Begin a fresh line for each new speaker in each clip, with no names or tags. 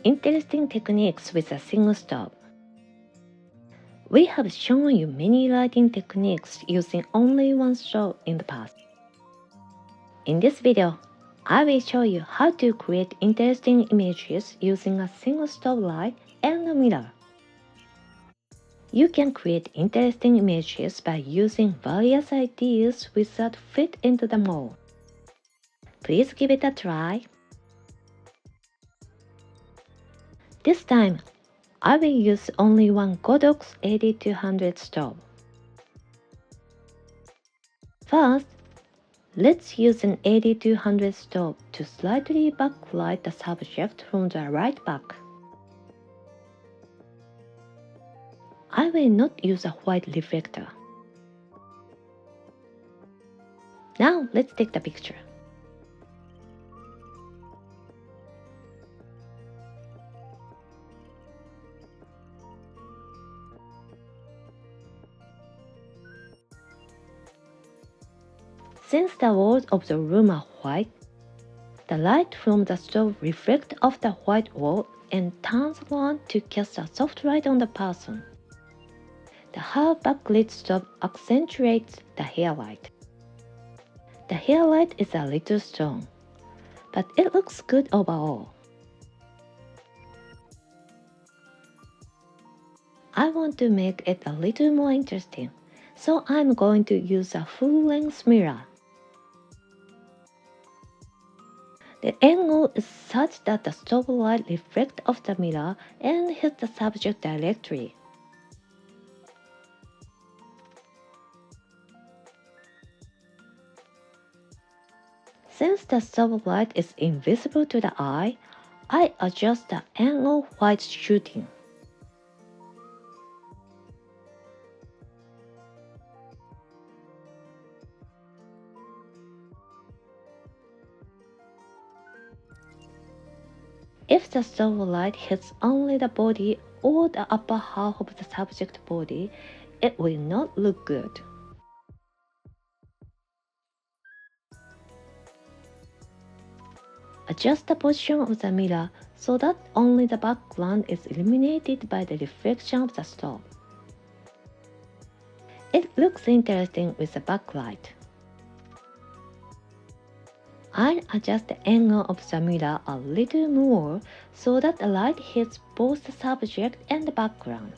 interesting techniques with a single stove. We have shown you many lighting techniques using only one stove in the past. In this video, I will show you how to create interesting images using a single stove light and a mirror. You can create interesting images by using various ideas that fit into the mold. Please give it a try. This time, I will use only one Godox 8200 stove. First, let's use an 8200 stove to slightly backlight the subject from the right back. I will not use a white reflector. Now let's take the picture. Since the walls of the room are white, the light from the stove reflects off the white wall and turns around to cast a soft light on the person. The half backlit stove accentuates the hair light. The hair light is a little strong, but it looks good overall. I want to make it a little more interesting, so I'm going to use a full-length mirror. The angle is such that the stove light reflects off the mirror and hits the subject directly. Since the stove light is invisible to the eye, I adjust the angle while shooting. If the stove light hits only the body or the upper half of the subject body, it will not look good. Adjust the position of the mirror so that only the background is illuminated by the reflection of the stove. It looks interesting with the backlight. I'll adjust the angle of the mirror a little more so that the light hits both the subject and the background.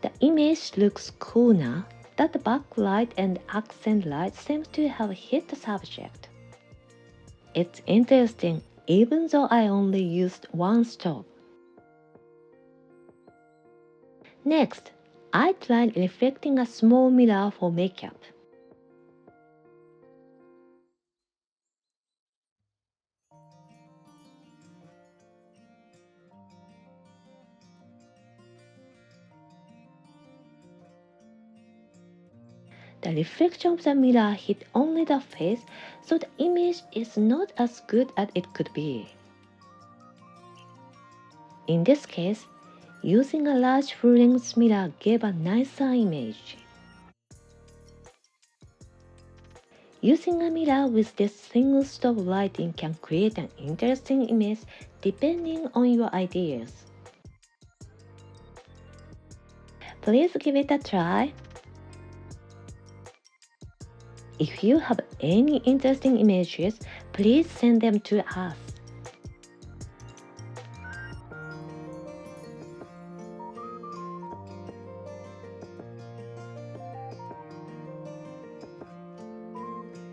The image looks cool now that the backlight and accent light seems to have hit the subject. It's interesting even though I only used one stove. Next, I tried reflecting a small mirror for makeup. The reflection of the mirror hit only the face, so the image is not as good as it could be. In this case, using a large full-length mirror gave a nicer image. Using a mirror with this single stove lighting can create an interesting image depending on your ideas. Please give it a try. If you have any interesting images, please send them to us.